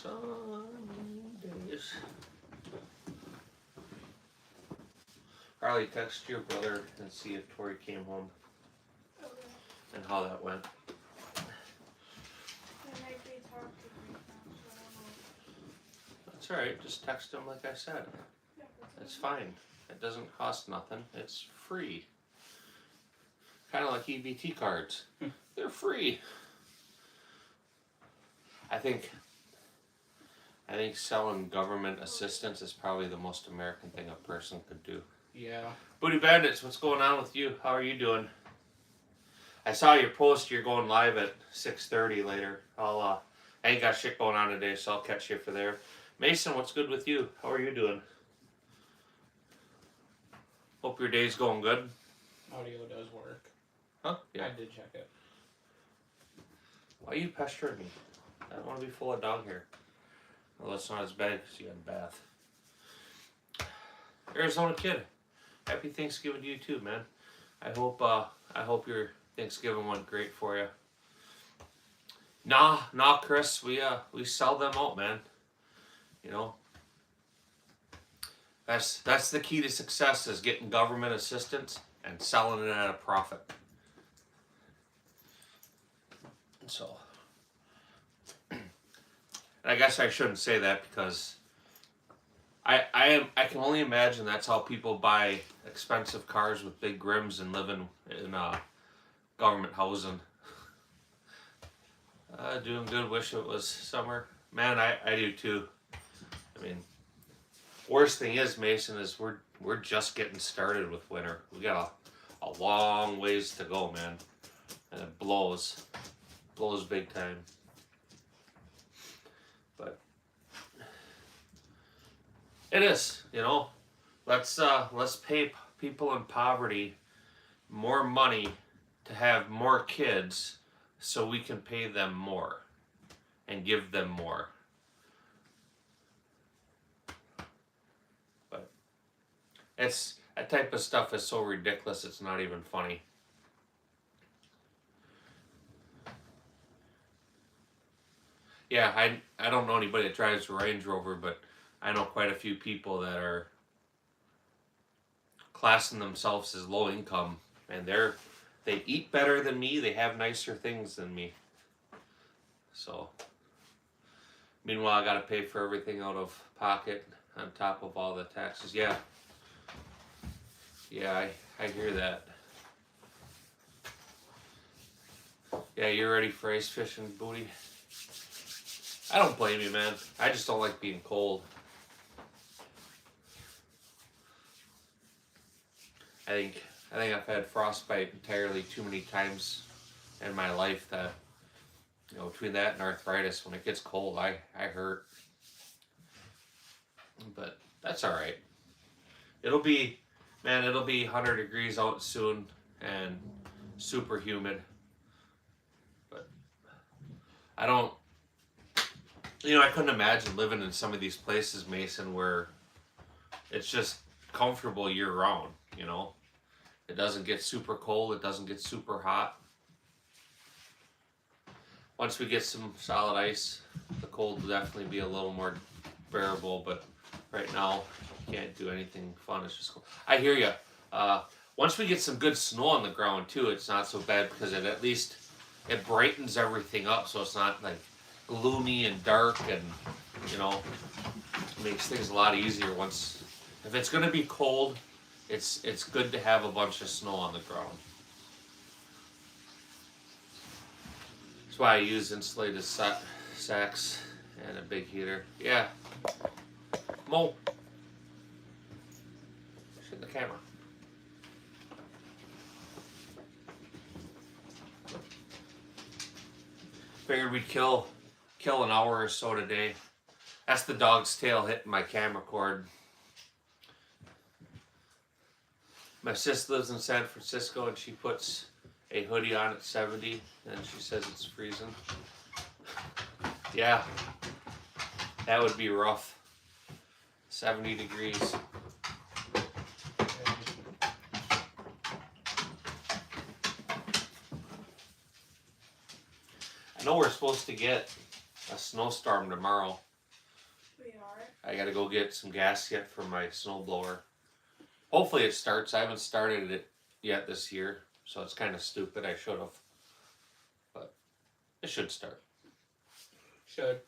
Sunny days. Probably text your brother and see if Tori came home and how that went. That's alright, just text him like I said. It's fine. It doesn't cost nothing. It's free. Kind of like EBT cards. They're free. I think selling government assistance is probably the most American thing a person could do. Yeah. Booty Bandits, what's going on with you? How are you doing? I saw your post. You're going live at 6:30 later. I ain't got shit going on today, so I'll catch you for there. Mason, what's good with you? How are you doing? Hope your day's going good. Audio does work. Huh? Yeah. I did check it. Why are you pestering me? I don't want to be full of dog hair. Well, it's not as bad because you had a bath. Arizona Kid, happy Thanksgiving to you too, man. I hope your Thanksgiving went great for you. Nah, Chris, we sell them out, man. You know, that's the key to success, is getting government assistance and selling it at a profit. So, and I guess I shouldn't say that because I can only imagine that's how people buy expensive cars with big rims and live in government housing. Doing good. Wish it was summer. Man, I do too. I mean, worst thing is, Mason, is we're just getting started with winter. We got a long ways to go, man. And it blows big time. But it is, you know. Let's pay people in poverty more money to have more kids so we can pay them more and give them more. But that type of stuff is so ridiculous it's not even funny. Yeah, I don't know anybody that drives a Range Rover, but I know quite a few people that are classing themselves as low income, and they eat better than me, they have nicer things than me. So, meanwhile, I gotta pay for everything out of pocket on top of all the taxes. Yeah, I hear that. Yeah, you're ready for ice fishing, Booty? I don't blame you, man. I just don't like being cold. I think I've had frostbite entirely too many times in my life that, you know, between that and arthritis, when it gets cold, I hurt. But that's all right. It'll be 100 degrees out soon and super humid. But I couldn't imagine living in some of these places, Mason, where it's just comfortable year round, you know? It doesn't get super cold, it doesn't get super hot. Once we get some solid ice, the cold will definitely be a little more bearable, but right now, you can't do anything fun. It's just cold. I hear you. Once we get some good snow on the ground, too, it's not so bad because at least it brightens everything up, so it's not like gloomy and dark, and, you know, makes things a lot easier if it's going to be cold, it's good to have a bunch of snow on the ground. That's why I use insulated sacks and a big heater. Yeah. Mo. Shit the camera. Figured we'd kill an hour or so today. That's the dog's tail hitting my camera cord. My sis lives in San Francisco and she puts a hoodie on at 70 and she says it's freezing. Yeah, that would be rough. 70 degrees. I know we're supposed to get a snowstorm tomorrow. We are. I gotta go get some gasket for my snowblower. Hopefully it starts. I haven't started it yet this year, so it's kind of stupid. I should have. But it should start. Should.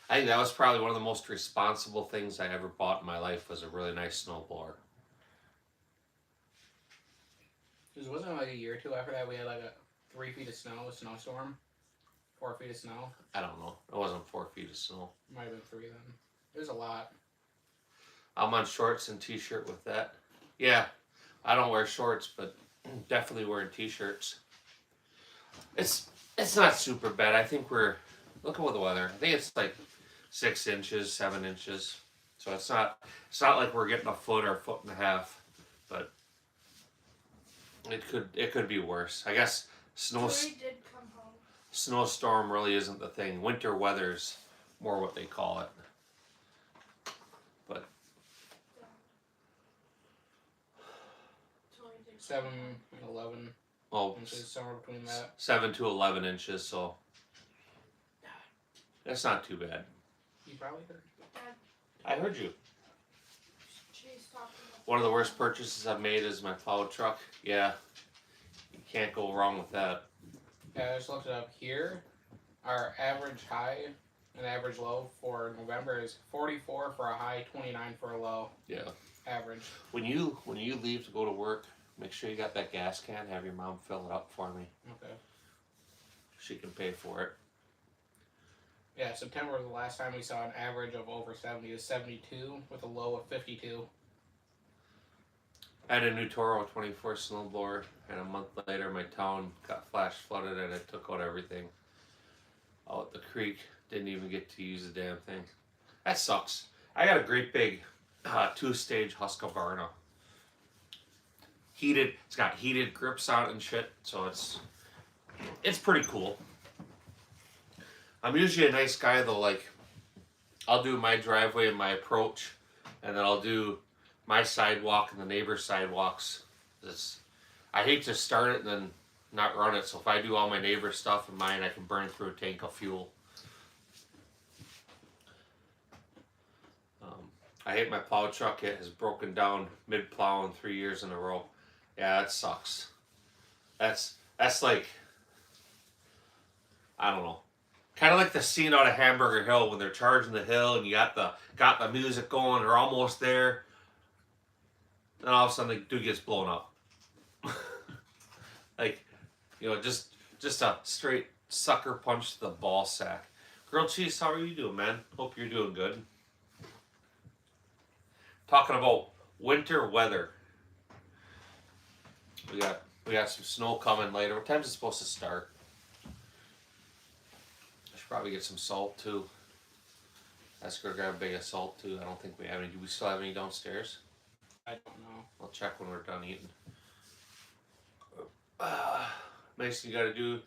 I think that was probably one of the most responsible things I ever bought in my life was a really nice snowblower. Because wasn't it like a year or two after that we had like a 3 feet of snow, a snowstorm? 4 feet of snow? I don't know. It wasn't 4 feet of snow. Might have been 3 then. It was a lot. I'm on shorts and t-shirt with that. Yeah, I don't wear shorts, but definitely wearing t-shirts. It's not super bad. I think we're look at what the weather. I think it's like 6 inches, 7 inches. So it's not like we're getting a foot or a foot and a half, but it could be worse. I guess Tori did come home. snowstorm really isn't the thing. Winter weather's more what they call it. But Tori did come 7 home. and 11 well, inches, somewhere between that. 7 to 11 inches, so that's not too bad. You probably heard. I heard you. She's talking about One of the worst purchases I've made is my plow truck. Yeah, you can't go wrong with that. Yeah, I just looked it up here. Our average high and average low for November is 44 for a high, 29 for a low. Yeah. Average. When you leave to go to work, make sure you got that gas can. Have your mom fill it up for me. Okay. She can pay for it. Yeah, September was the last time we saw an average of over 70 to 72 with a low of 52. I had a new Toro 24 snowblower, and a month later my town got flash flooded and it took out everything. Out the creek, didn't even get to use the damn thing. That sucks. I got a great big 2-stage Husqvarna. Heated, it's got heated grips on it and shit, so it's pretty cool. I'm usually a nice guy though, like I'll do my driveway and my approach, and then I'll do my sidewalk and the neighbor's sidewalks. I hate to start it and then not run it, so if I do all my neighbor's stuff and mine, I can burn through a tank of fuel. I hate my plow truck. It has broken down mid-plowing 3 years in a row. Yeah, that sucks. That's like, I don't know. Kind of like the scene out of Hamburger Hill when they're charging the hill and you got the music going. They're almost there. Then all of a sudden the dude gets blown up. Like, you know, just a straight sucker punch to the ball sack. Grilled Cheese, how are you doing, man? Hope you're doing good. Talking about winter weather. We got some snow coming later. What time is it supposed to start? I should probably get some salt too. Ask her to grab a bag of salt too. I don't think we have any. Do we still have any downstairs? I don't know. I'll check when we're done eating. Nice thing you gotta do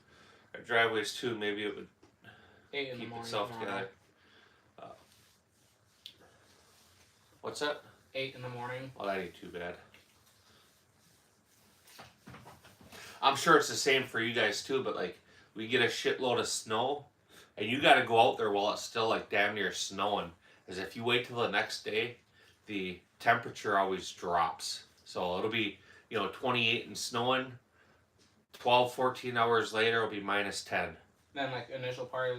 our driveways too. Maybe it would 8 in the keep morning. itself tomorrow. together. What's that? 8 in the morning. Well, that ain't too bad. I'm sure it's the same for you guys too, but like we get a shitload of snow and you gotta go out there while it's still like damn near snowing. Because if you wait till the next day, the temperature always drops. So it'll be, 28 and snowing. 12, 14 hours later it'll be minus 10. Then like initial part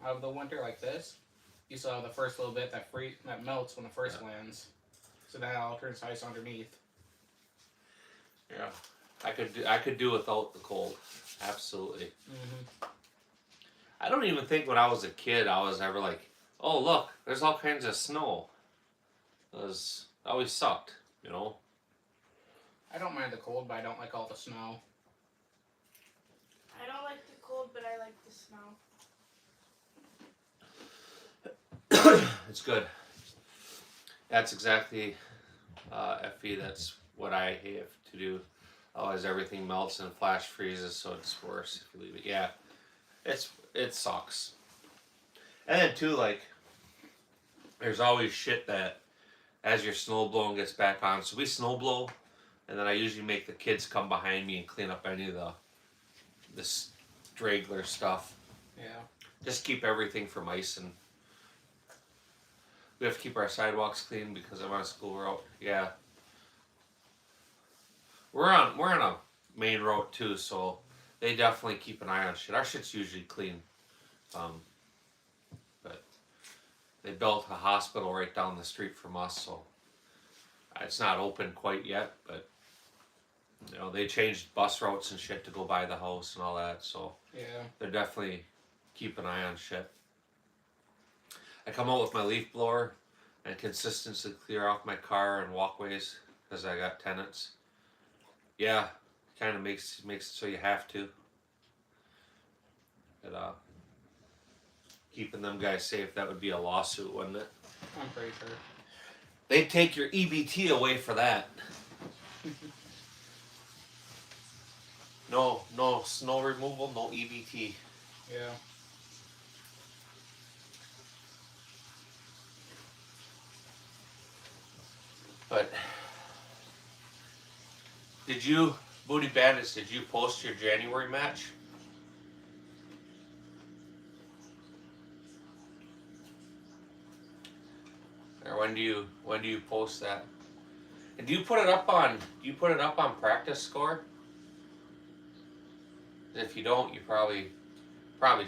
of the winter like this, you saw the first little bit that melts when it first lands. So then it all turns ice underneath. Yeah. I could do without the cold. Absolutely. Mm-hmm. I don't even think when I was a kid I was ever like, oh look, there's all kinds of snow. It always sucked, I don't mind the cold, but I don't like all the snow. I don't like the cold, but I like the snow. It's good. That's exactly, FE, that's what I have to do. Otherwise everything melts and flash freezes, so it's worse if you leave it. Yeah, it sucks. And then too, like, there's always shit that as your snow blowing gets back on. So we snow blow, and then I usually make the kids come behind me and clean up any of the straggler stuff. Yeah. Just keep everything from ice, and we have to keep our sidewalks clean because I'm on a school road. Yeah. We're on a main road too, so they definitely keep an eye on shit. Our shit's usually clean. But they built a hospital right down the street from us, so it's not open quite yet, but you know, they changed bus routes and shit to go by the house and all that, so Yeah. they're definitely keep an eye on shit. I come out with my leaf blower and consistently clear off my car and walkways because I got tenants. Yeah, kind of makes it so you have to. But keeping them guys safe, that would be a lawsuit, wouldn't it? I'm pretty sure. They'd take your EBT away for that. No snow removal, no EBT. Yeah. But did you, Booty Bandits, did you post your January match? Or when do you post that? And do you put it up on practice score? If you don't, you probably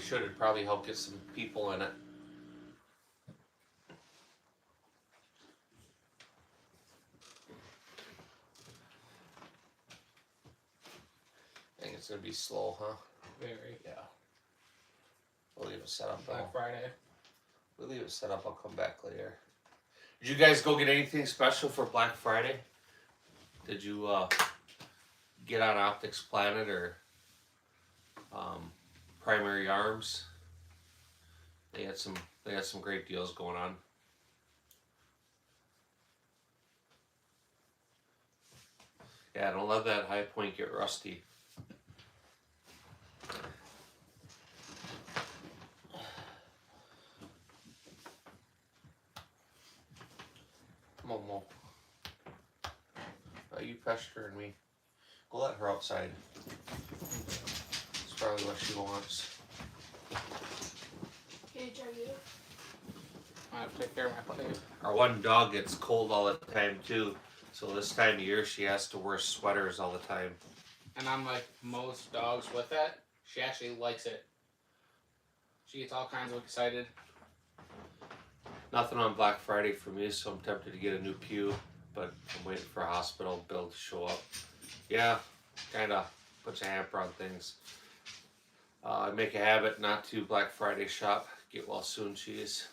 should. It'd probably help get some people in it. I think it's gonna be slow, huh? Very. Yeah. We'll leave it set up. Black Friday. We'll leave it set up. I'll come back later. Did you guys go get anything special for Black Friday? Did you get on Optics Planet or Primary Arms? They had some great deals going on. Yeah, don't let that High Point get rusty. Momo. Are you pestering me? Go let her outside. That's probably what she wants. Can you check it? I have to take care of my plate. Our one dog gets cold all the time too, so this time of year she has to wear sweaters all the time. And unlike most dogs with that, she actually likes it. She gets all kinds of excited. Nothing on Black Friday for me, so I'm tempted to get a new pew, but I'm waiting for a hospital bill to show up. Yeah, kind of puts a hamper on things. I make a habit not to Black Friday shop. Get well soon cheese.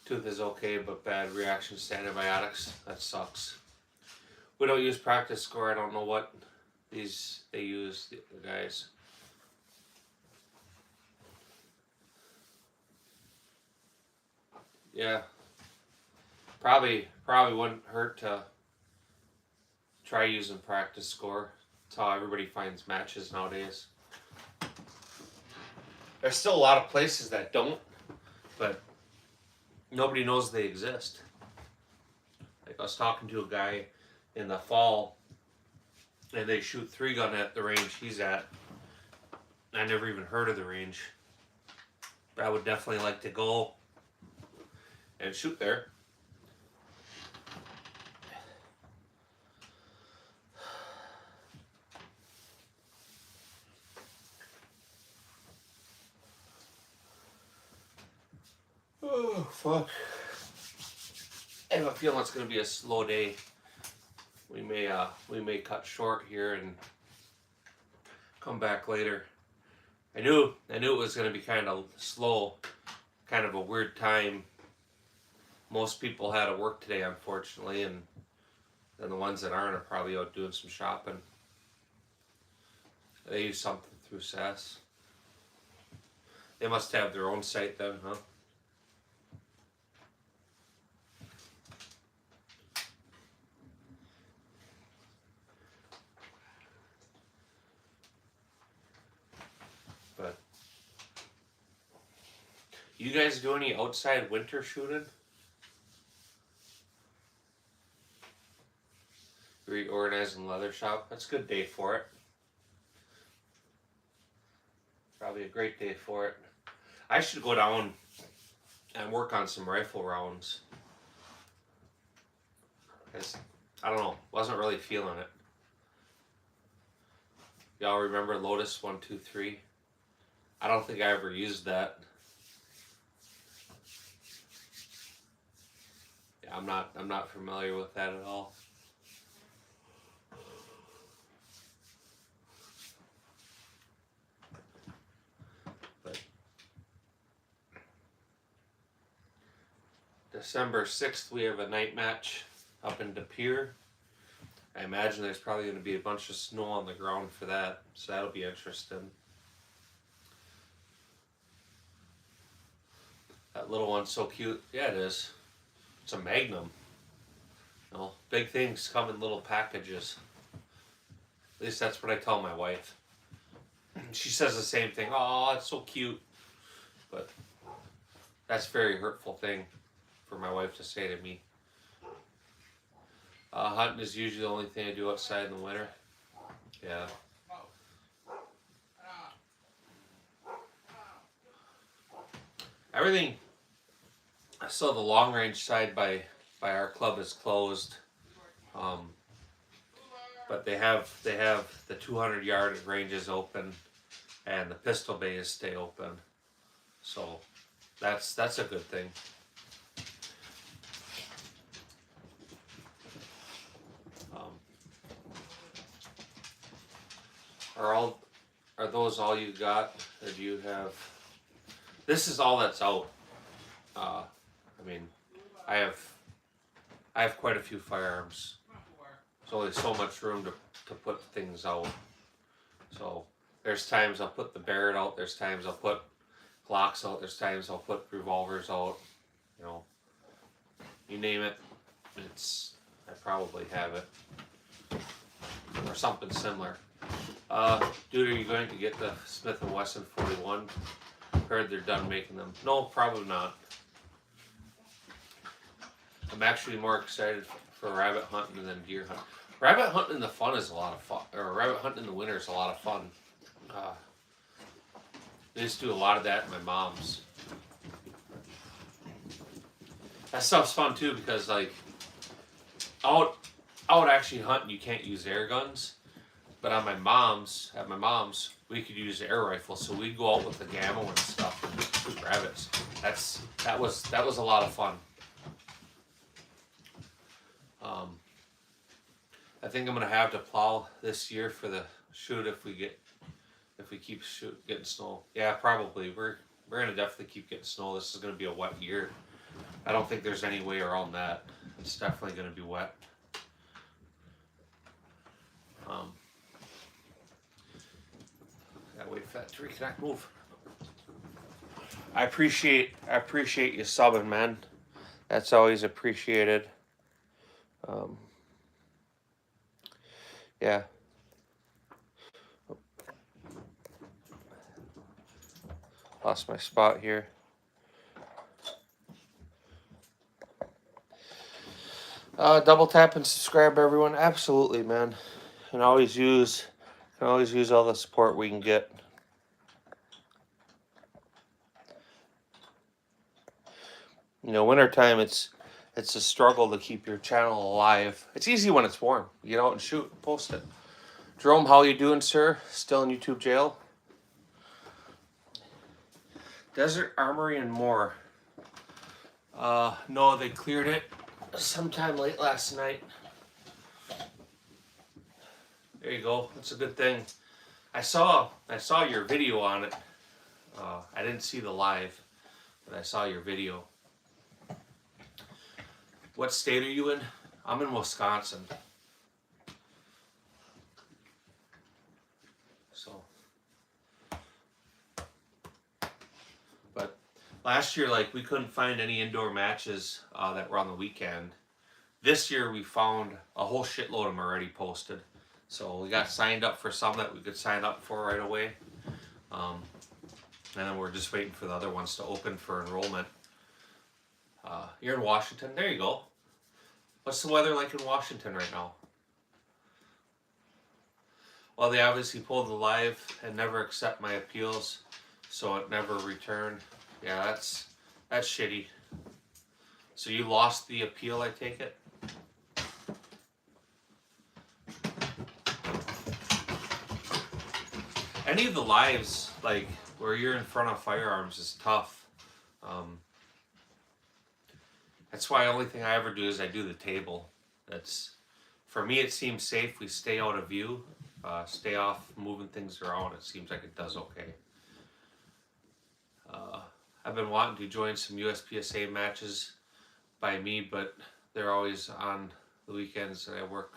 Tooth is okay, but bad reactions to antibiotics. That sucks. We don't use practice score. I don't know what they use, the guys. Yeah. Probably wouldn't hurt to try using practice score. That's how everybody finds matches nowadays. There's still a lot of places that don't, but nobody knows they exist. Like I was talking to a guy in the fall, and they shoot 3-gun at the range he's at. I never even heard of the range. But I would definitely like to go and shoot there. Oh, fuck. I have a feeling it's going to be a slow day. We may cut short here and come back later. I knew it was going to be kind of slow, kind of a weird time. Most people had to work today, unfortunately, and then the ones that aren't are probably out doing some shopping. They use something through SAS. They must have their own site then, huh? But You guys do any outside winter shooting? Reorganizing leather shop. That's a good day for it. Probably a great day for it. I should go down and work on some rifle rounds. Cause I don't know, wasn't really feeling it. Y'all remember Lotus 123? I don't think I ever used that. Yeah, I'm not familiar with that at all. But December 6th we have a night match up in De Pere. I imagine there's probably going to be a bunch of snow on the ground for that, so that'll be interesting. That little one's so cute. Yeah, it is. It's a Magnum. You know, big things come in little packages. At least that's what I tell my wife. She says the same thing. Oh, it's so cute. But that's a very hurtful thing for my wife to say to me. Hunting is usually the only thing I do outside in the winter. Yeah. Everything. So the long range side by our club is closed. But they have the 200-yard ranges open, and the pistol bays stay open. So that's a good thing. Are those all you got? Or do you have? This is all that's out. I mean, I have quite a few firearms. There's only so much room to put things out. So there's times I'll put the Barrett out. There's times I'll put Glocks out. There's times I'll put revolvers out. You know, you name it. I probably have it or something similar. Dude, are you going to get the Smith & Wesson 41? Heard they're done making them. No, probably not. I'm actually more excited for rabbit hunting than deer hunting. Rabbit hunting in the fun is a lot of fun, or rabbit hunting in the winter is a lot of fun. They used to do a lot of that at my mom's. That stuff's fun too because like out actually hunting you can't use air guns. But at my mom's, we could use air rifles, so we'd go out with the Gamma and stuff and shoot rabbits. That was a lot of fun. I think I'm gonna have to plow this year for the shoot if we keep getting snow. Yeah, probably. We're gonna definitely keep getting snow. This is gonna be a wet year. I don't think there's any way around that. It's definitely gonna be wet. Wait for that to reconnect. Move. I appreciate you subbing, man. That's always appreciated. Yeah. Lost my spot here. Double tap and subscribe, everyone. Absolutely, man. Can always use all the support we can get. You know, wintertime, it's a struggle to keep your channel alive. It's easy when it's warm. You get out and shoot, post it. Jerome, how you doing, sir? Still in YouTube jail? Desert Armory and more. No, they cleared it sometime late last night. There you go. That's a good thing. I saw your video on it. I didn't see the live, but I saw your video. What state are you in? I'm in Wisconsin. So, but last year, like, we couldn't find any indoor matches that were on the weekend. This year, we found a whole shitload of them already posted. So we got signed up for some that we could sign up for right away. and then we're just waiting for the other ones to open for enrollment. You're in Washington. There you go. What's the weather like in Washington right now? Well, they obviously pulled the live and never accept my appeals, so it never returned. Yeah, that's shitty. So you lost the appeal, I take it? Any of the lives, like, where you're in front of firearms is tough. That's why the only thing I ever do is I do the table. That's, for me, it seems safe. We stay out of view, stay off moving things around. It seems like it does okay. I've been wanting to join some USPSA matches by me, but they're always on the weekends and I work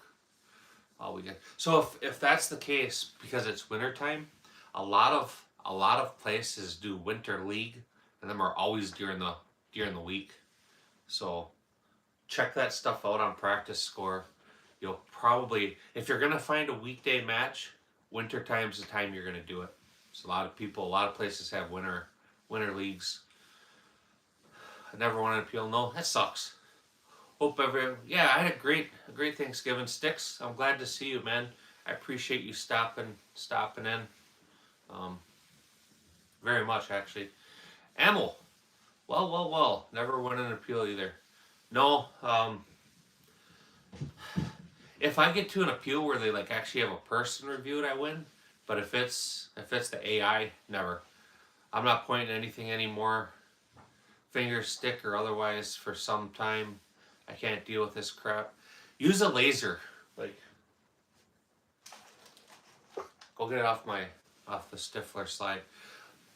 all weekend. So if that's the case, because it's winter time, a lot of places do winter league, and them are always during the week. So check that stuff out on Practice Score. You'll probably, if you're gonna find a weekday match, winter time's the time you're gonna do it. So a lot of places have winter leagues. I never won an appeal. No, that sucks. I had a great Thanksgiving. Sticks, I'm glad to see you, man. I appreciate you stopping in. Very much, actually. Amel, well, never won an appeal either. No, if I get to an appeal where they like actually have a person review it, I win. But if it's the AI, never. I'm not pointing anything anymore, finger, stick, or otherwise for some time. I can't deal with this crap. Use a laser. Like, go get it off the Stifler slide.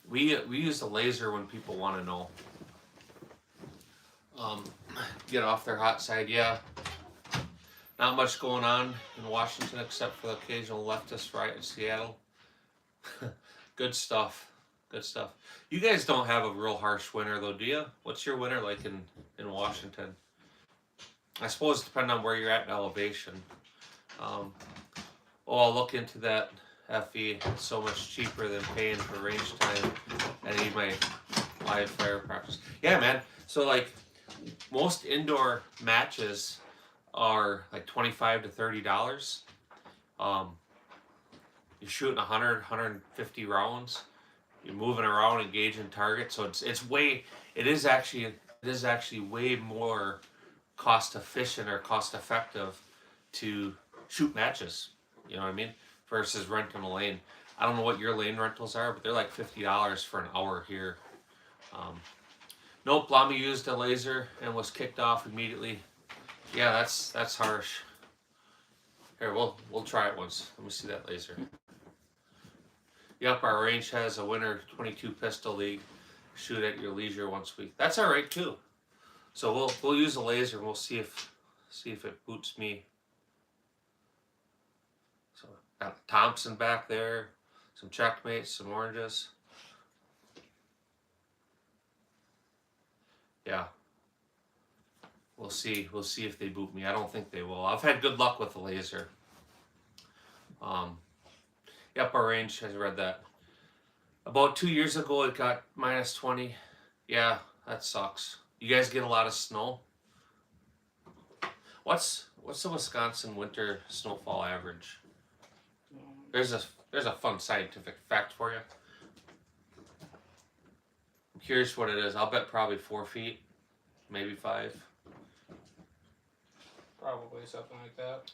We use a laser when people want to know. Get off their hot side. Yeah. Not much going on in Washington except for the occasional leftist riot in Seattle. Good stuff. You guys don't have a real harsh winter though, do you? What's your winter like in Washington? I suppose depending on where you're at in elevation. I'll look into that. FE, it's so much cheaper than paying for range time. I need my live fire practice. Yeah, man. So like most indoor matches are like $25 to $30. You're shooting 150 rounds. You're moving around, engaging targets. So it is actually way more cost efficient or cost effective to shoot matches. You know what I mean? Versus renting a lane. I don't know what your lane rentals are, but they're like $50 for an hour here. Nope, Lamy used a laser and was kicked off immediately. Yeah, that's harsh. Here, we'll try it once. Let me see that laser. Yep, our range has a winter 22 pistol league. Shoot at your leisure once a week. That's all right too. So we'll use a laser and we'll see if it boots me. So got Thompson back there, some checkmates, some oranges. Yeah. We'll see if they boot me. I don't think they will. I've had good luck with the laser. Yep, our range, I read that. About 2 years ago it got -20. Yeah, that sucks. You guys get a lot of snow? What's the Wisconsin winter snowfall average? There's a fun scientific fact for you. I'm curious what it is. I'll bet probably 4 feet, maybe 5. Probably something like that.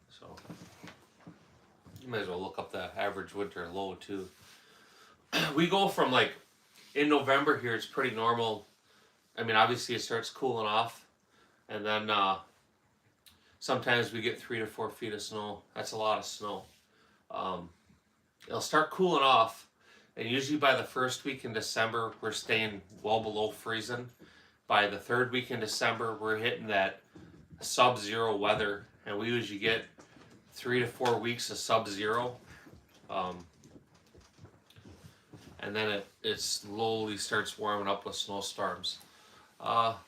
So you might as well look up the average winter low too. We go from like in November here, it's pretty normal. I mean, obviously it starts cooling off, and then sometimes we get 3 to 4 feet of snow. That's a lot of snow. It'll start cooling off, and usually by the first week in December, we're staying well below freezing. By the third week in December, we're hitting that sub-zero weather, and we usually get 3 to 4 weeks of sub-zero. And then it slowly starts warming up with snowstorms.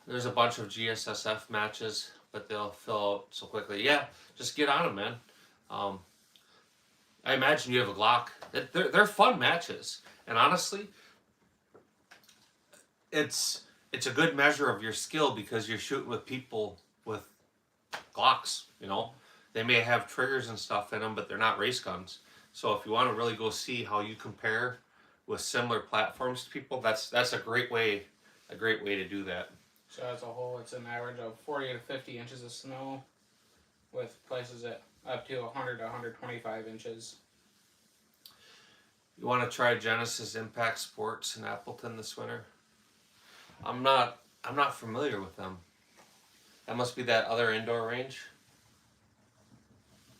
There's a bunch of GSSF matches, but they'll fill out so quickly. Yeah, just get on them, man. I imagine you have a Glock. They're fun matches, and honestly, it's a good measure of your skill because you're shooting with people with Glocks. You know, they may have triggers and stuff in them, but they're not race guns. So if you want to really go see how you compare with similar platforms to people, that's a great way to do that. So as a whole, it's an average of 40 to 50 inches of snow, with places at up to 100 to 125 inches. You want to try Genesis Impact Sports in Appleton this winter? I'm not familiar with them. That must be that other indoor range.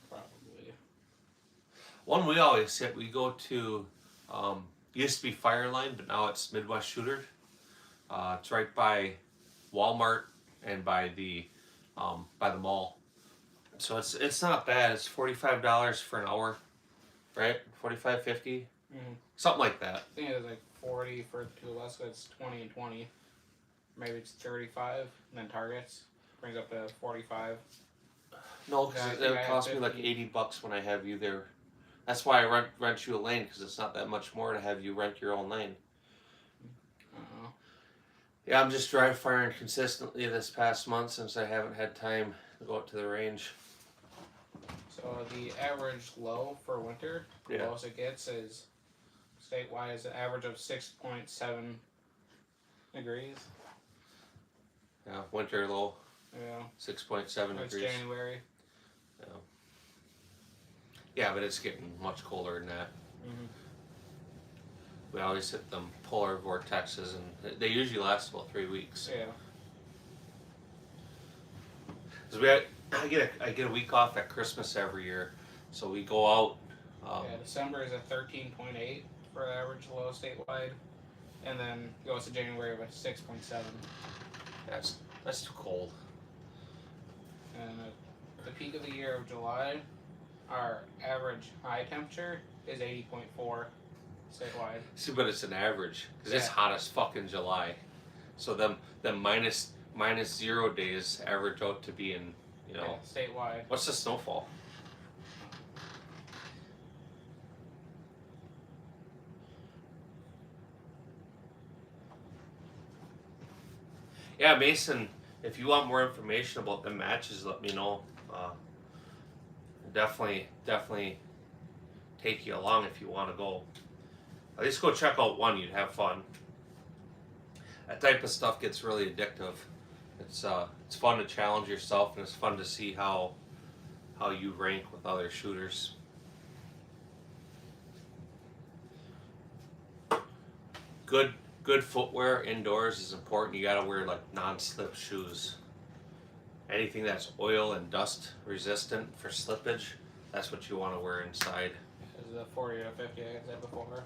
Probably. One we always hit. We go to used to be Fireline, but now it's Midwest Shooter. It's right by Walmart and by the mall. So it's not bad. It's $45 for an hour, right? 45, 50, something like that. I think it was like 40 for the two of us, so it's 20 and 20. Maybe it's 35, and then targets brings up to 45. No, because Yeah, I think it I have cost me like 50. $80 when I have you there. That's why I rent you a lane, because it's not that much more to have you rent your own lane. Uh-oh. Yeah, I'm just dry firing consistently this past month since I haven't had time to go out to the range. So the average low for winter, the Yeah. lowest it gets is statewide is an average of 6.7 degrees. Yeah, winter low, Yeah, 6.7 it's degrees. January. Yeah, but it's getting much colder than that. Mm-hmm. We always hit them polar vortexes, and they usually last about 3 weeks. Yeah. 'Cause I get a week off at Christmas every year, so we go out. Yeah, December is a 13.8 for average low statewide, and then goes to January with 6.7. That's too cold. And the peak of the year of July, our average high temperature is 80.4 statewide. See, but it's an average because it's Yeah. hot as fuck in July. So them minus 0 days average out to be in, Yeah, statewide. what's the snowfall? Yeah, Mason, if you want more information about the matches, let me know. Definitely take you along if you want to go. At least go check out one. You'd have fun. That type of stuff gets really addictive. It's fun to challenge yourself, and it's fun to see how you rank with other shooters. Good footwear indoors is important. You gotta wear like non-slip shoes. Anything that's oil and dust resistant for slippage, that's what you want to wear inside. Is the 40 to 50 I said before.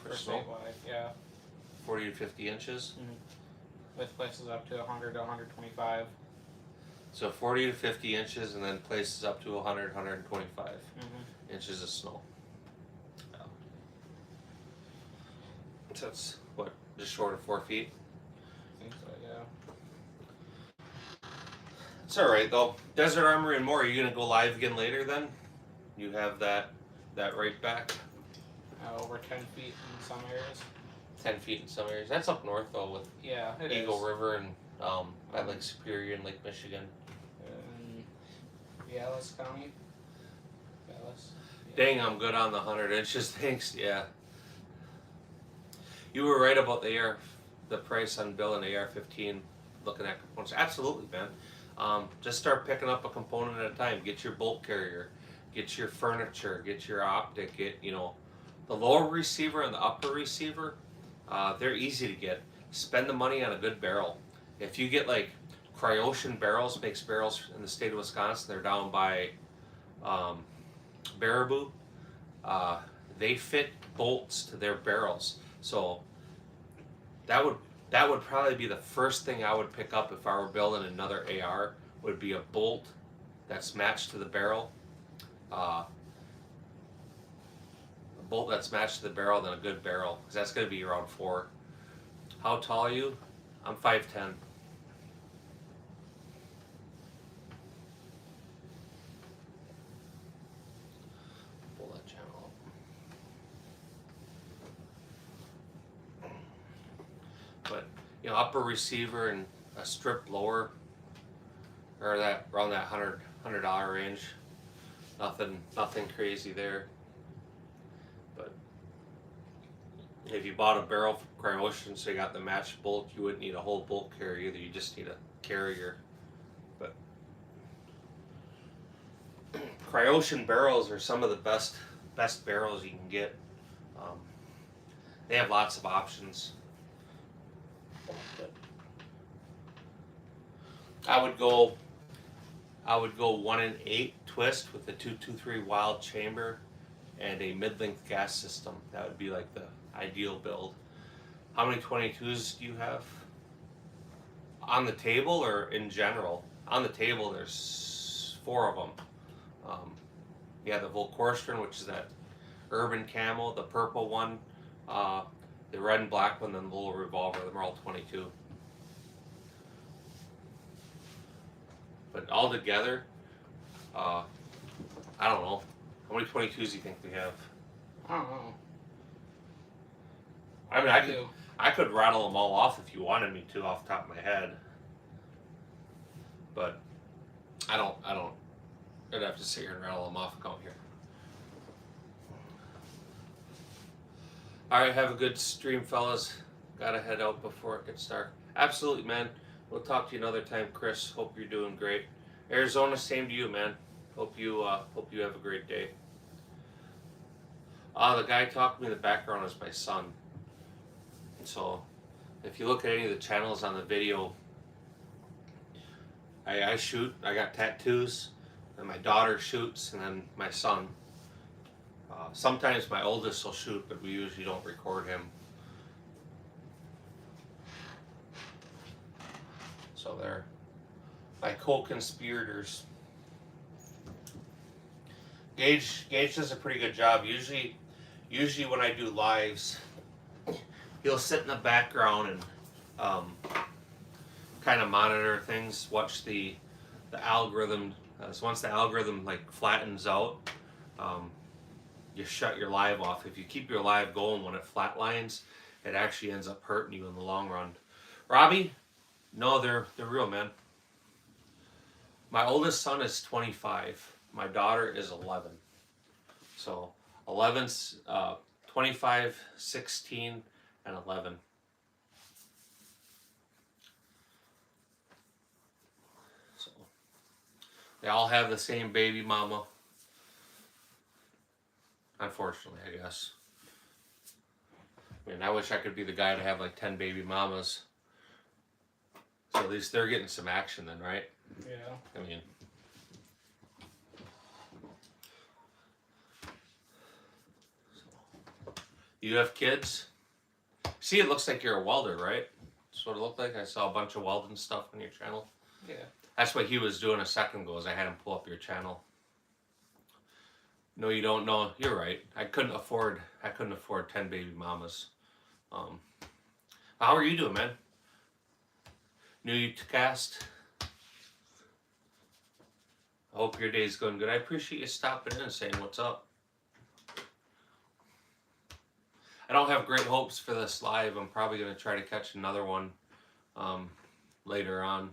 For snow. statewide, yeah. 40 to 50 inches. With places up to 100 to 125. So 40 to 50 inches, and then places up to 100, 125 Mm-hmm. inches of snow. Yeah. So that's what, just short of 4 feet. I think so, yeah. It's all right though. Desert Armory and more. Are you gonna go live again later then? You have that right back. Over 10 feet in some areas. 10 feet in some areas. That's up north though, with Yeah, it is. Eagle River and by Lake Superior and Lake Michigan. Dallas County. Dallas. Dang, I'm good on the 100 inches. Thanks. Yeah. You were right about the price on Bill and AR-15. Looking at components, absolutely, man. Just start picking up a component at a time. Get your bolt carrier, get your furniture, get your optic. Get the lower receiver and the upper receiver. They're easy to get. Spend the money on a good barrel. If you get like Cryocean Barrels, makes barrels in the state of Wisconsin. They're down by Baraboo. They fit bolts to their barrels, so that would probably be the first thing I would pick up if I were building another AR. Would be a bolt that's matched to the barrel. A bolt that's matched to the barrel, then a good barrel, because that's going to be around 4. How tall are you? I'm 5'10". But upper receiver and a strip blower, or that around that $100 range. Nothing crazy there. But if you bought a barrel from Cryocean, so you got the matched bolt, you wouldn't need a whole bolt carrier either. You just need a carrier. But Cryocean barrels are some of the best barrels you can get. They have lots of options. But I would go 1 in 8 twist with a 223 wild chamber and a mid-length gas system. That would be like the ideal build. How many 22s do you have on the table or in general? On the table, there's 4 of them. You have the Volkorstern, which is that urban camo, the purple one, the red and black one, then the little revolver. Them are all 22. But all together, I don't know. How many 22s do you think we have? I don't know. I mean, I could rattle them all off if you wanted me to off the top of my head. But I don't. I'd have to sit here and rattle them off and come here. Alright, have a good stream, fellas. Gotta head out before it gets dark. Absolutely, man. We'll talk to you another time, Chris. Hope you're doing great. Arizona, same to you, man. Hope you have a great day. The guy talking in the background is my son. So, if you look at any of the channels on the video, I shoot. I got tattoos, and my daughter shoots, and then my son. Sometimes my oldest will shoot, but we usually don't record him. So they're my co-conspirators. Gage does a pretty good job. Usually when I do lives, he'll sit in the background and kind of monitor things, watch the algorithm. So once the algorithm like flattens out, you shut your live off. If you keep your live going when it flatlines, it actually ends up hurting you in the long run. Robbie, no, they're real, man. My oldest son is 25. My daughter is 11. So 11's 25, 16, and 11. So they all have the same baby mama. Unfortunately, I guess. I mean, I wish I could be the guy to have like 10 baby mamas. So at least they're getting some action then, right? Yeah. I mean, you have kids? See, it looks like you're a welder, right? That's what it looked like. I saw a bunch of welding stuff on your channel. Yeah. That's what he was doing a second ago, is I had him pull up your channel. No, you don't know. You're right. I couldn't afford 10 baby mamas. How are you doing, man? New to cast. I hope your day's going good. I appreciate you stopping in and saying what's up. I don't have great hopes for this live. I'm probably going to try to catch another one later on.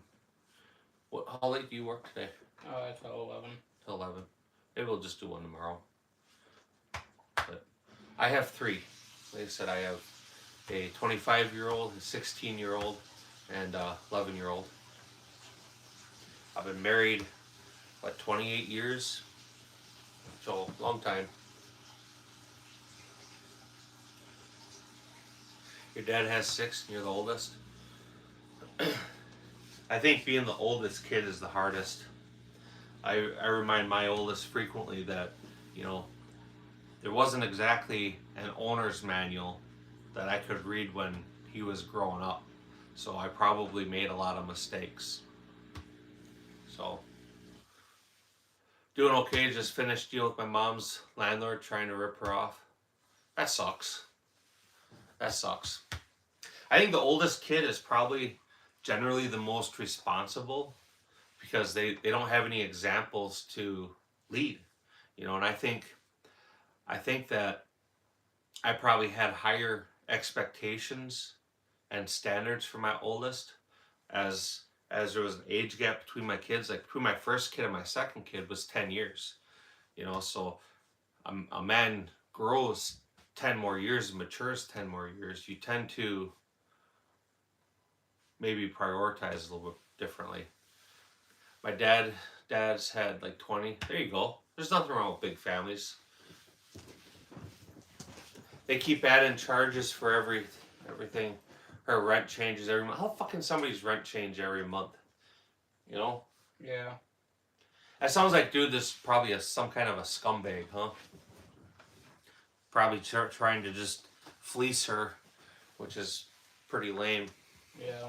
How late do you work today? Till 11. Till 11. Maybe we'll just do one tomorrow. But I have 3. Like I said, I have a 25-year-old, a 16-year-old, and a 11-year-old. I've been married, 28 years? So, long time. Your dad has 6 and you're the oldest? I think being the oldest kid is the hardest. I remind my oldest frequently that, there wasn't exactly an owner's manual that I could read when he was growing up. So I probably made a lot of mistakes. So, doing okay, just finished deal with my mom's landlord trying to rip her off. That sucks. I think the oldest kid is probably generally the most responsible because they don't have any examples to lead, and I think that I probably had higher expectations and standards for my oldest, as there was an age gap between my kids. Like between my first kid and my second kid was 10 years. So a man grows 10 more years and matures 10 more years. You tend to maybe prioritize a little bit differently. My dad's had like 20. There you go. There's nothing wrong with big families. They keep adding charges for everything. Her rent changes every month. How fucking somebody's rent change every month? Yeah. That sounds like, dude, this is probably some kind of a scumbag, huh? Probably trying to just fleece her, which is pretty lame. Yeah.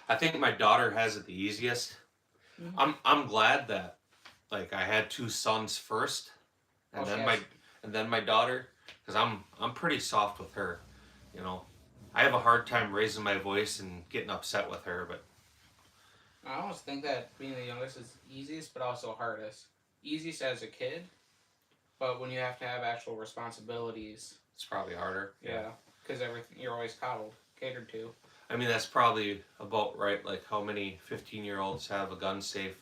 I think my daughter has it the easiest. Mm-hmm. I'm glad that, like, I had 2 sons first, and then my daughter, because I'm pretty soft with her. I have a hard time raising my voice and getting upset with her, but I almost think that being the youngest is easiest, but also hardest. Easiest as a kid, but when you have to have actual responsibilities, it's probably harder. yeah, because everything you're always coddled, catered to. I mean, that's probably about right. Like, how many 15-year-olds have a gun safe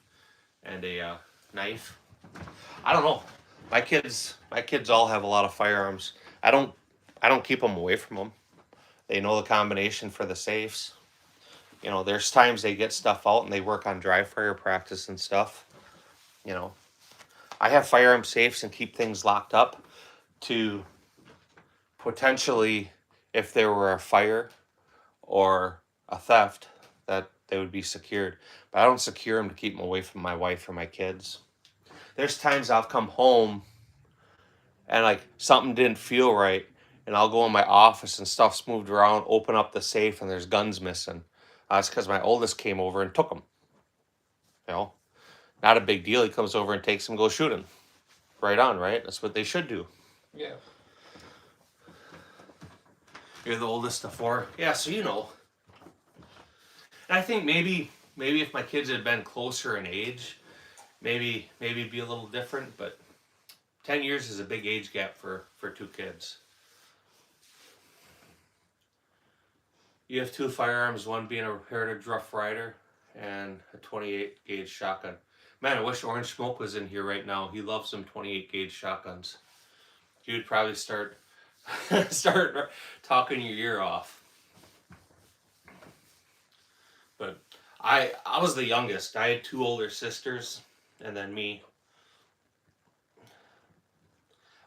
and a knife? I don't know. My kids all have a lot of firearms. I don't keep them away from them. They know the combination for the safes. There's times they get stuff out and they work on dry fire practice and stuff. I have firearm safes and keep things locked up to potentially, if there were a fire or a theft, that they would be secured. But I don't secure them to keep them away from my wife or my kids. There's times I'll come home and like something didn't feel right, and I'll go in my office and stuff's moved around, open up the safe, and there's guns missing. That's because my oldest came over and took them. Not a big deal. He comes over and takes them, go shoot him. Right on, right? That's what they should do. Yeah. You're the oldest of 4. Yeah, so And I think maybe if my kids had been closer in age, maybe be a little different, but 10 years is a big age gap for 2 kids. You have 2 firearms, one being a Heritage Rough Rider and a 28 gauge shotgun. Man, I wish Orange Smoke was in here right now. He loves them 28 gauge shotguns. He would probably start talking your ear off. But I was the youngest. I had 2 older sisters and then me.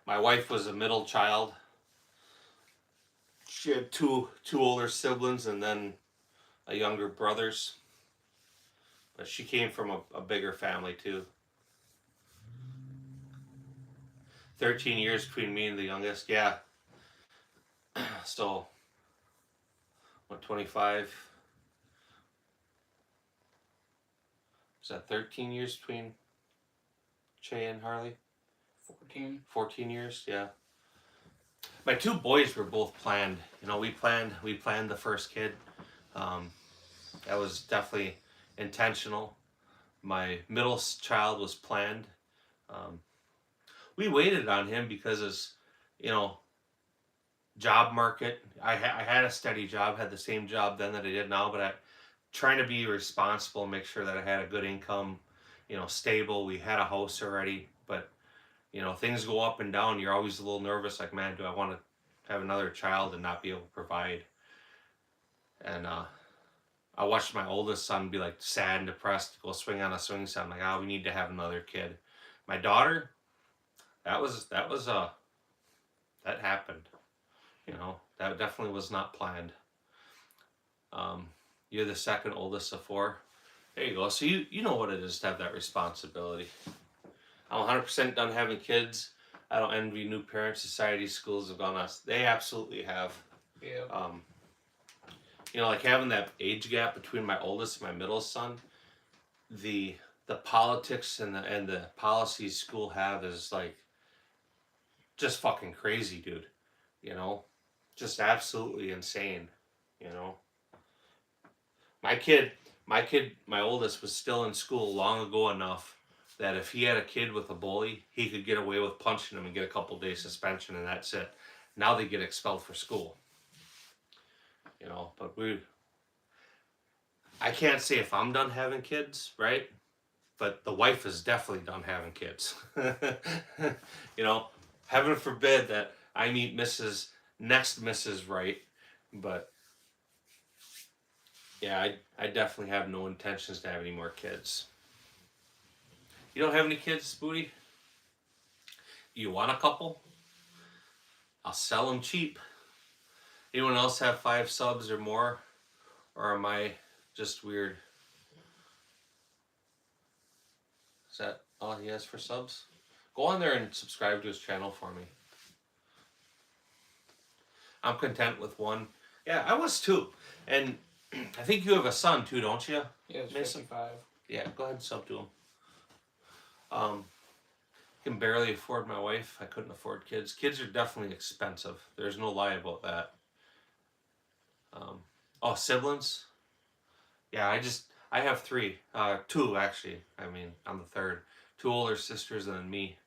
My wife was a middle child. She had two older siblings and then a younger brothers. But she came from a bigger family too. 13 years between me and the youngest. Yeah. So, 25? Is that 13 years between Che and Harley? 14. 14 years, yeah. My 2 boys were both planned. We planned the first kid. That was definitely intentional. My middle child was planned. We waited on him because job market. I had a steady job, had the same job then that I did now, but I trying to be responsible, make sure that I had a good income, stable. We had a house already, but things go up and down. You're always a little nervous, like, man, do I want to have another child and not be able to provide? And I watched my oldest son be like sad and depressed, go swing on a swing set. I'm like, we need to have another kid. My daughter, that happened. That definitely was not planned. You're the second oldest of 4. There you go. So you know what it is to have that responsibility. I'm 100% done having kids. I don't envy new parent society schools have gone us. They absolutely have. Yeah. Like having that age gap between my oldest and my middle son, the politics and the policies school have is like just fucking crazy, dude. Just absolutely insane. My oldest was still in school long ago enough that if he had a kid with a bully, he could get away with punching him and get a couple days suspension, and that's it. Now they get expelled for school. you know. But I can't say if I'm done having kids, right? But the wife is definitely done having kids. You know, heaven forbid that I meet next Mrs. Right, but yeah, I definitely have no intentions to have any more kids. You don't have any kids, Booty? You want a couple? I'll sell them cheap. Anyone else have 5 subs or more? Or am I just weird? Is that all he has for subs? Go on there and subscribe to his channel for me. I'm content with 1. Yeah, I was too. And I think you have a son too, don't you? Yeah, it's Mason? 55. Yeah, go ahead and sub to him. Can barely afford my wife. I couldn't afford kids. Kids are definitely expensive. There's no lie about that. Oh, siblings? Yeah, I have 3. 2 actually. I mean, I'm the third. 2 older sisters and then me.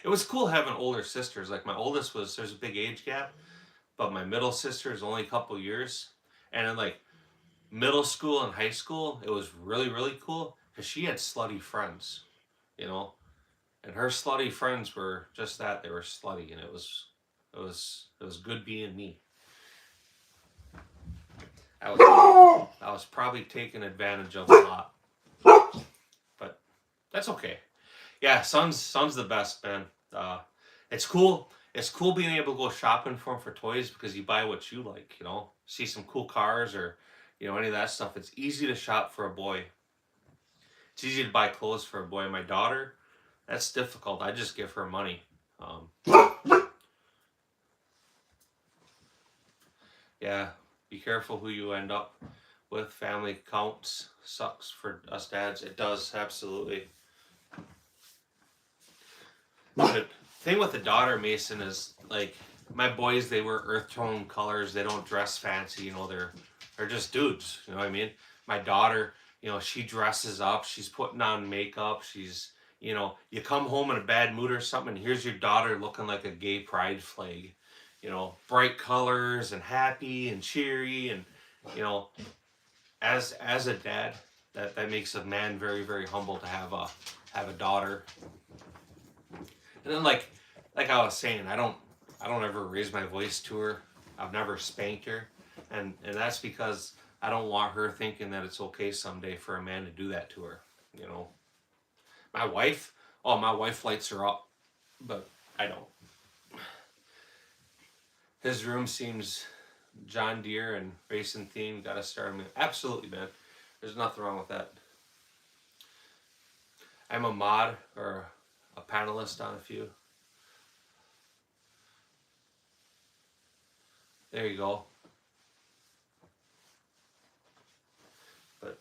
It was cool having older sisters. Like my oldest there's a big age gap, but my middle sister is only a couple years. And in like middle school and high school, it was really, really cool because she had slutty friends, you know, and her slutty friends were just that. They were slutty, and it was good being me. I was probably taken advantage of a lot, but that's okay. Yeah, son's the best, man. It's cool. It's cool being able to go shopping for him for toys because you buy what you like. You know, see some cool cars or any of that stuff. It's easy to shop for a boy. It's easy to buy clothes for a boy. My daughter, that's difficult. I just give her money. Yeah, be careful who you end up with. Family counts. Sucks for us dads. It does, absolutely. The thing with the daughter, Mason, is like my boys, they wear earth tone colors. They don't dress fancy. They're just dudes. You know what I mean? My daughter, she dresses up. She's putting on makeup. She's, you come home in a bad mood or something, and here's your daughter looking like a gay pride flag. Bright colors and happy and cheery, and as a dad, that makes a man very, very humble to have a daughter. And then like I was saying, I don't ever raise my voice to her. I've never spanked her, and that's because I don't want her thinking that it's okay someday for a man to do that to her. My wife lights her up, but I don't. His room seems John Deere and racing themed. Gotta start him. Absolutely, man. There's nothing wrong with that. I'm a mod or a panelist on a few. There you go. But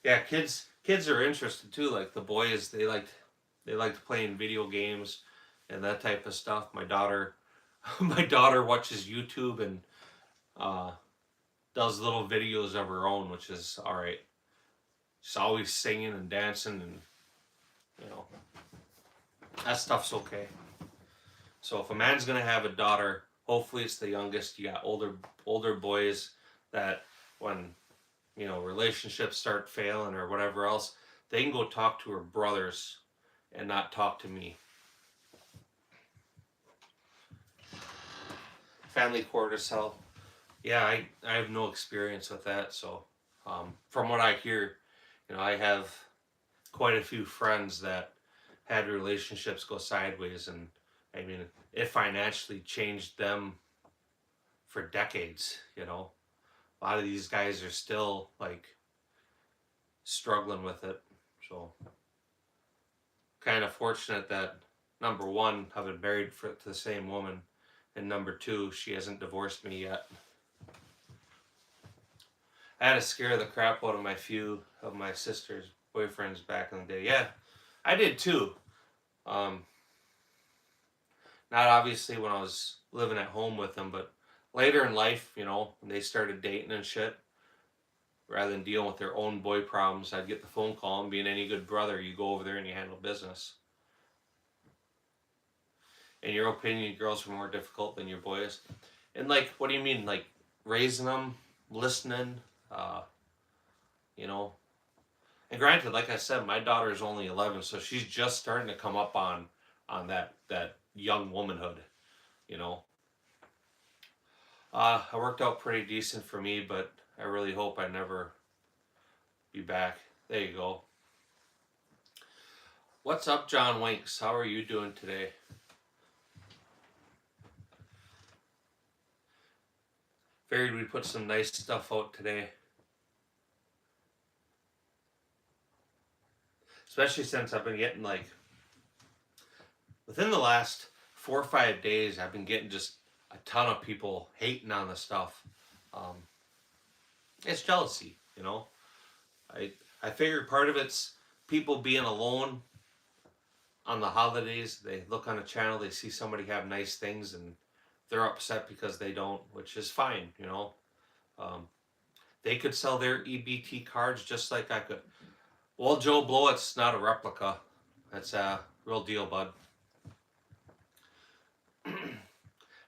yeah, kids are interested too. Like the boys, they liked playing video games and that type of stuff. My daughter watches YouTube and does little videos of her own, which is all right. She's always singing and dancing, and that stuff's okay. So if a man's gonna have a daughter, hopefully it's the youngest. You got older boys that when relationships start failing or whatever else, they can go talk to her brothers and not talk to me. Family court is hell. Yeah, I have no experience with that. So from what I hear, I have quite a few friends that had relationships go sideways, and I mean, it financially changed them for decades. A lot of these guys are still like struggling with it. So kind of fortunate that number one, I've been married to the same woman, and number two, she hasn't divorced me yet. I had to scare the crap out of my few of my sister's boyfriends back in the day. Yeah, I did too. Not obviously when I was living at home with them, but later in life, when they started dating and shit, rather than dealing with their own boy problems, I'd get the phone call, and being any good brother, you go over there and you handle business. in your opinion, girls were more difficult than your boys? And like, what do you mean? Like raising them, listening, you know? And granted, like I said, my daughter is only 11, so she's just starting to come up on that young womanhood, you know. It worked out pretty decent for me, but I really hope I never be back. There you go. What's up, John Winks? How are you doing today? Figured we'd put some nice stuff out today. Especially since I've been getting like, within the last 4 or 5 days, I've been getting just a ton of people hating on the stuff. It's jealousy, you know. I figure part of it's people being alone on the holidays. They look on a channel, they see somebody have nice things, and they're upset because they don't, which is fine, you know. They could sell their EBT cards just like I could. Well, Joe Blow, it's not a replica. It's a real deal, bud.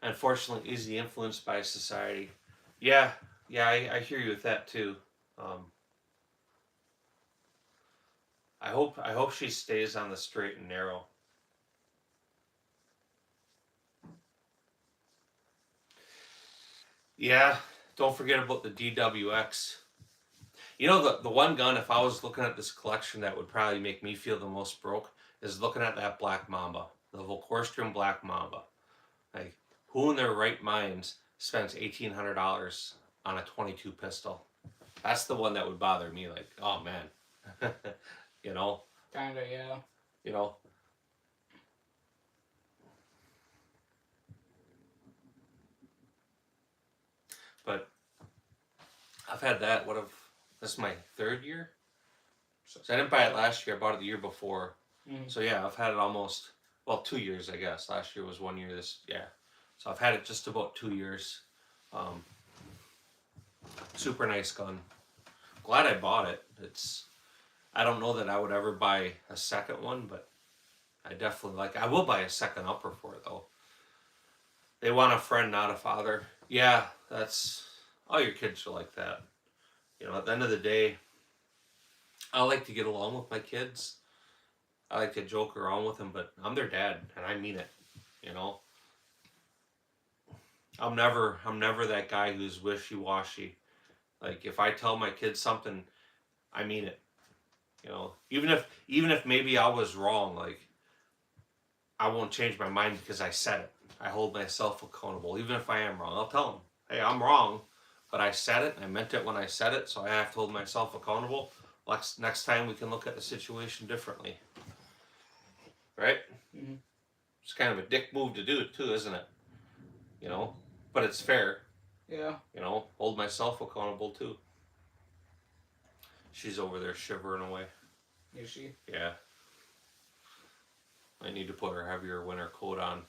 Unfortunately, easily influenced by society. Yeah, I hear you with that too. I hope she stays on the straight and narrow. Yeah, don't forget about the DWX. You know, the one gun, if I was looking at this collection, that would probably make me feel the most broke, is looking at that Black Mamba, the Volkorstrom Black Mamba. Like, who in their right minds spends $1,800 on a 22 pistol? That's the one that would bother me. Like, oh man, you know. Kinda, yeah. You know. But I've had that. This is my 3rd year. So I didn't buy it last year. I bought it the year before. Mm. So yeah, I've had it almost, 2 years, I guess. Last year was 1 year. So I've had it just about 2 years. Super nice gun. Glad I bought it. I don't know that I would ever buy a second one, but I definitely I will buy a second upper for it though. They want a friend, not a father. Yeah, that's, all your kids are like that. You know, at the end of the day, I like to get along with my kids. I like to joke around with them, but I'm their dad, and I mean it. You know, I'm never that guy who's wishy-washy. Like, if I tell my kids something, I mean it. You know, even if maybe I was wrong, like, I won't change my mind because I said it. I hold myself accountable, even if I am wrong. I'll tell them, hey, I'm wrong, but I said it, and I meant it when I said it, so I have to hold myself accountable. Next time we can look at the situation differently. Right? Mm-hmm. It's kind of a dick move to do it too, isn't it? You know? But it's fair. Yeah. You know? Hold myself accountable too. She's over there shivering away. Is she? Yeah. I need to put her heavier winter coat on.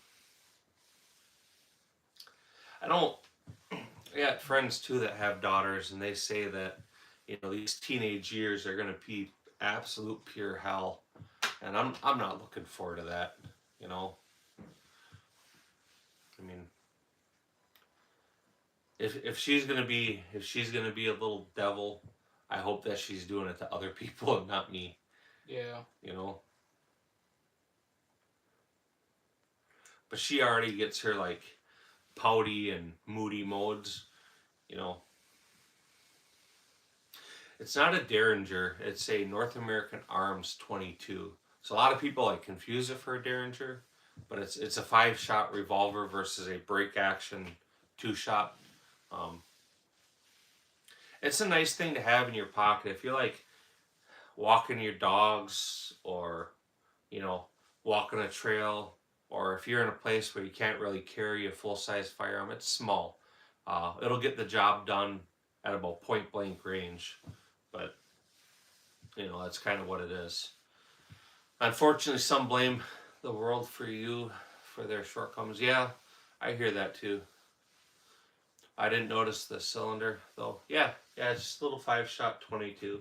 I got friends too that have daughters, and they say that, you know, these teenage years are going to be absolute pure hell, and I'm not looking forward to that. You know, I mean, if she's gonna be a little devil, I hope that she's doing it to other people and not me. Yeah. You know. But she already gets her like pouty and moody modes, you know. It's not a Derringer, it's a North American Arms 22. So a lot of people like confuse it for a Derringer, but it's a 5-shot revolver versus a break action 2-shot. It's a nice thing to have in your pocket if you're like walking your dogs, or, you know, walking a trail, or if you're in a place where you can't really carry a full-size firearm. It's small. It'll get the job done at about point blank range, but you know, that's kind of what it is. Unfortunately, some blame the world for their shortcomings. Yeah, I hear that too. I didn't notice the cylinder though. Yeah, it's just a little 5-shot 22.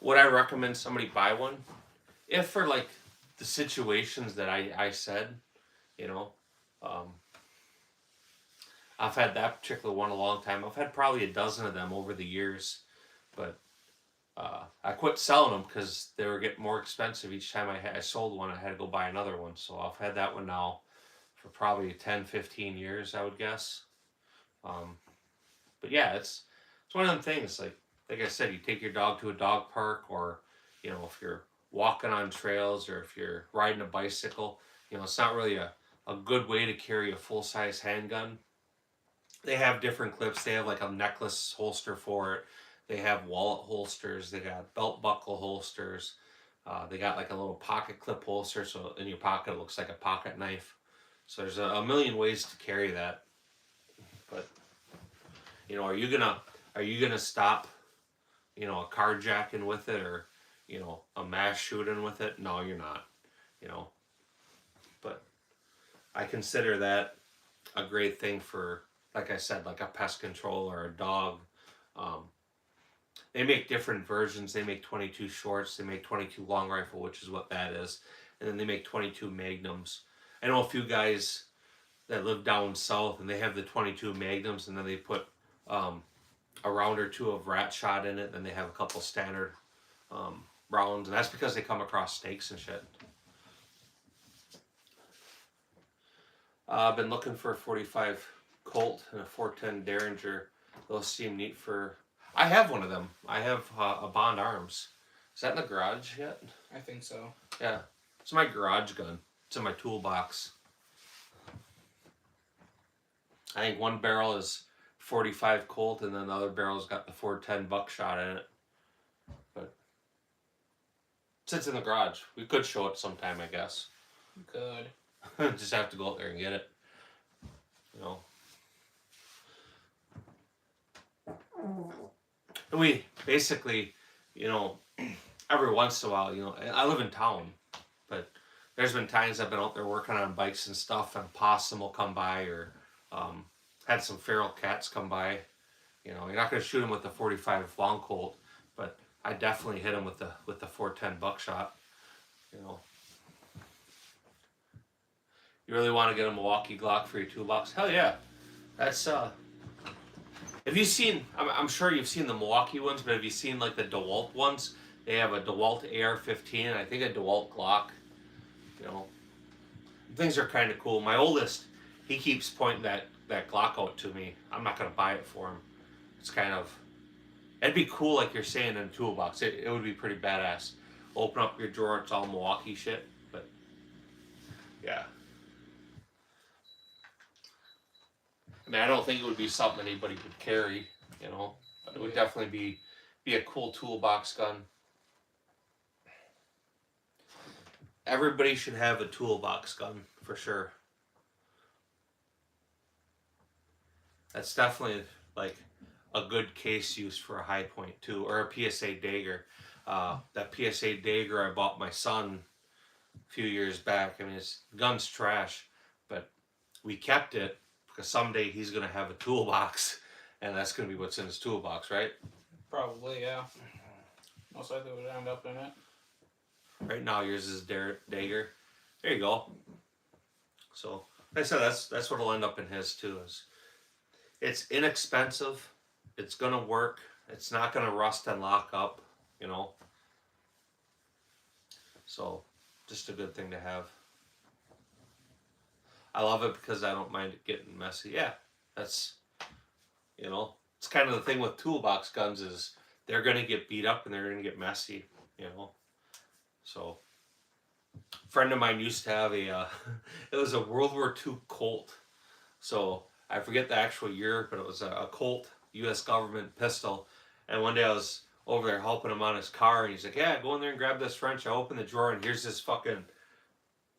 Would I recommend somebody buy one? If for like the situations that I said, you know, um, I've had that particular one a long time. I've had probably a dozen of them over the years, but I quit selling them because they were getting more expensive each time I sold one. I had to go buy another one. So I've had that one now for probably 10, 15 years, I would guess. Um, but yeah, it's one of them things. Like I said, you take your dog to a dog park, or if you're walking on trails, or if you're riding a bicycle. It's not really a good way to carry a full size handgun. They have different clips. They have like a necklace holster for it. They have wallet holsters. They got belt buckle holsters. They got like a little pocket clip holster, so in your pocket it looks like a pocket knife. So there's a million ways to carry that. But are you gonna stop, a carjacking with it, or a mass shooting with it? No, you're not. You know, but I consider that a great thing for, like I said, like a pest control or a dog. Um, they make different versions. They make 22 shorts. They make 22 long rifle, which is what that is, and then they make 22 magnums. I know a few guys that live down south, and they have the 22 magnums, and then they put a round or two of rat shot in it. And then they have a couple standard rounds, and that's because they come across snakes and shit. I've been looking for a 45 Colt and a 410 Derringer. Those seem neat for. I have one of them. I have a Bond Arms. Is that in the garage yet? I think so. Yeah, it's my garage gun. It's in my toolbox. I think one barrel is 45 Colt, and then the other barrel's got the 410 buckshot in it. But it sits in the garage. We could show it sometime, I guess. Good. Just have to go out there and get it. And we basically, every once in a while, I live in town, but there's been times I've been out there working on bikes and stuff, and possum will come by, or had some feral cats come by. You're not going to shoot them with the 45 long Colt, but I definitely hit them with the 410 buckshot. You really want to get a Milwaukee Glock for your toolbox? Hell yeah. That's have you seen, I'm sure you've seen the Milwaukee ones, but have you seen like the DeWalt ones? They have a DeWalt AR-15 and I think a DeWalt Glock. Things are kind of cool. My oldest, he keeps pointing that Glock out to me. I'm not going to buy it for him. It's kind of, it'd be cool, like you're saying, in a toolbox. It would be pretty badass. Open up your drawer, it's all Milwaukee shit. But yeah. I mean, I don't think it would be something anybody could carry, but it would definitely be a cool toolbox gun. Everybody should have a toolbox gun, for sure. That's definitely like a good case use for a high point too, or a PSA Dagger. That PSA Dagger I bought my son a few years back. I mean, his gun's trash, but we kept it because someday he's going to have a toolbox, and that's going to be what's in his toolbox, right? Probably, yeah. Most likely would end up in it. Right now, yours is Dagger. There you go. So, like I said, that's what'll end up in his too. It's inexpensive. It's going to work. It's not going to rust and lock up, So, just a good thing to have. I love it because I don't mind it getting messy. Yeah, that's, it's kind of the thing with toolbox guns is they're going to get beat up and they're going to get messy, So, a friend of mine used to have it was a World War II Colt. So, I forget the actual year, but it was a Colt U.S. government pistol. And one day I was over there helping him on his car, and he's like, yeah, go in there and grab this wrench. I opened the drawer, and here's this fucking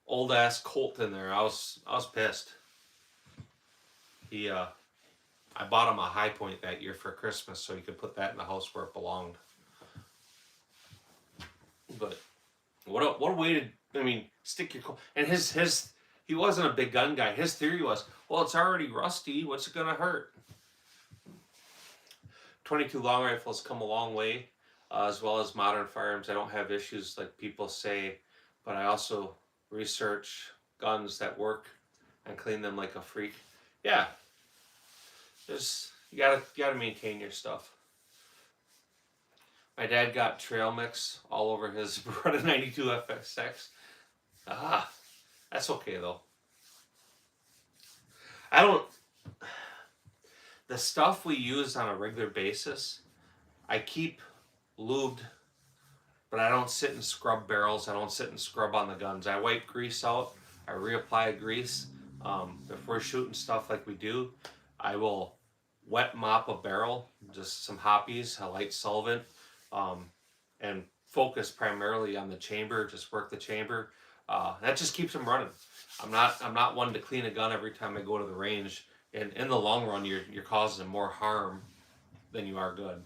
old ass Colt in there. I was pissed. I bought him a High Point that year for Christmas, so he could put that in the house where it belonged. But what a way to, stick your Colt. And he wasn't a big gun guy. His theory was, well, it's already rusty. What's it gonna hurt? 22 long rifles come a long way, as well as modern firearms. I don't have issues like people say but I also research guns that work and clean them like a freak. Yeah, you gotta maintain your stuff. My dad got trail mix all over his Beretta 92 FSX. That's okay though. I don't. The stuff we use on a regular basis, I keep lubed, but I don't sit and scrub barrels. I don't sit and scrub on the guns. I wipe grease out. I reapply grease. If we're shooting stuff like we do, I will wet mop a barrel, just some hoppies, a light solvent, and focus primarily on the chamber. Just work the chamber. That just keeps them running. I'm not one to clean a gun every time I go to the range. And in the long run, you're causing more harm than you are good.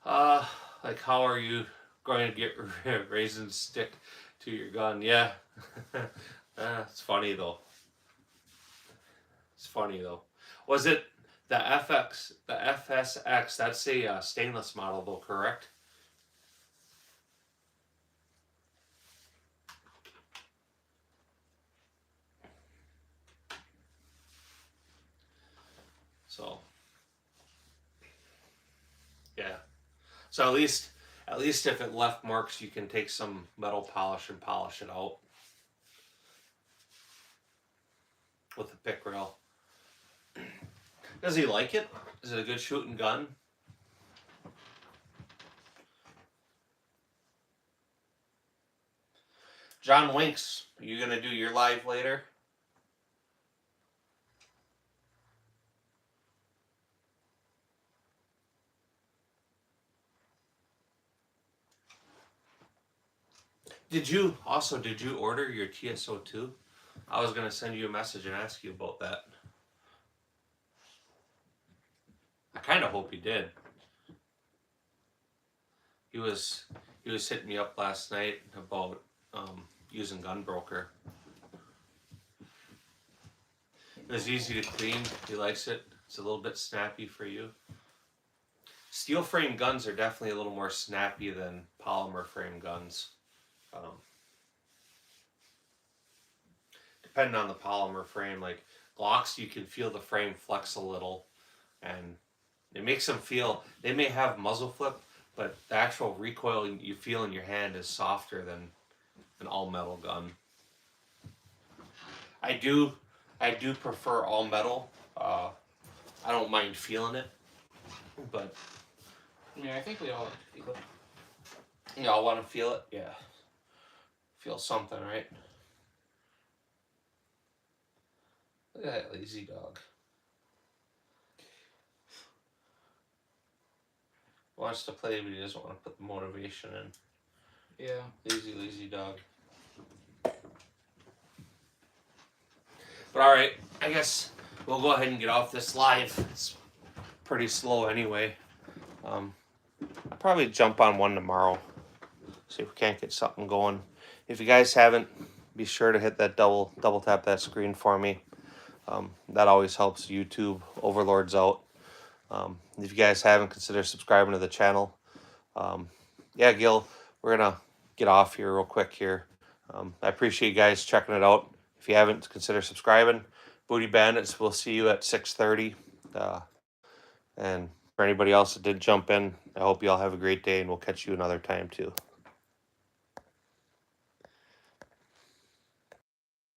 Like how are you going to get raisin stick to your gun? Yeah, it's funny though. It's funny though. Was it the FSX? That's a stainless model though, correct? So, yeah. So at least if it left marks, you can take some metal polish and polish it out with the pick rail. Does he like it? Is it a good shooting gun? John Winks, are you gonna do your live later? Did you order your TSO2? I was gonna send you a message and ask you about that. I kind of hope you did. He was hitting me up last night about using Gunbroker. It was easy to clean. He likes it. It's a little bit snappy for you. Steel frame guns are definitely a little more snappy than polymer frame guns. Depending on the polymer frame, like Glocks, you can feel the frame flex a little, and it makes them feel. They may have muzzle flip, but the actual recoil you feel in your hand is softer than an all metal gun. I do prefer all metal. I don't mind feeling it, but Yeah, I think we all feel it. y'all want to feel it, yeah. Feel something, right? Look at that lazy dog. Wants to play, but he doesn't want to put the motivation in. Yeah. Lazy dog. But alright, I guess we'll go ahead and get off this live. It's pretty slow anyway. I'll probably jump on one tomorrow. See if we can't get something going. If you guys haven't, be sure to hit that double tap that screen for me. That always helps YouTube overlords out. If you guys haven't, consider subscribing to the channel. Yeah, Gil, we're gonna get off here real quick here. I appreciate you guys checking it out. If you haven't, consider subscribing. Booty Bandits, we'll see you at 6:30. And for anybody else that did jump in, I hope you all have a great day, and we'll catch you another time too.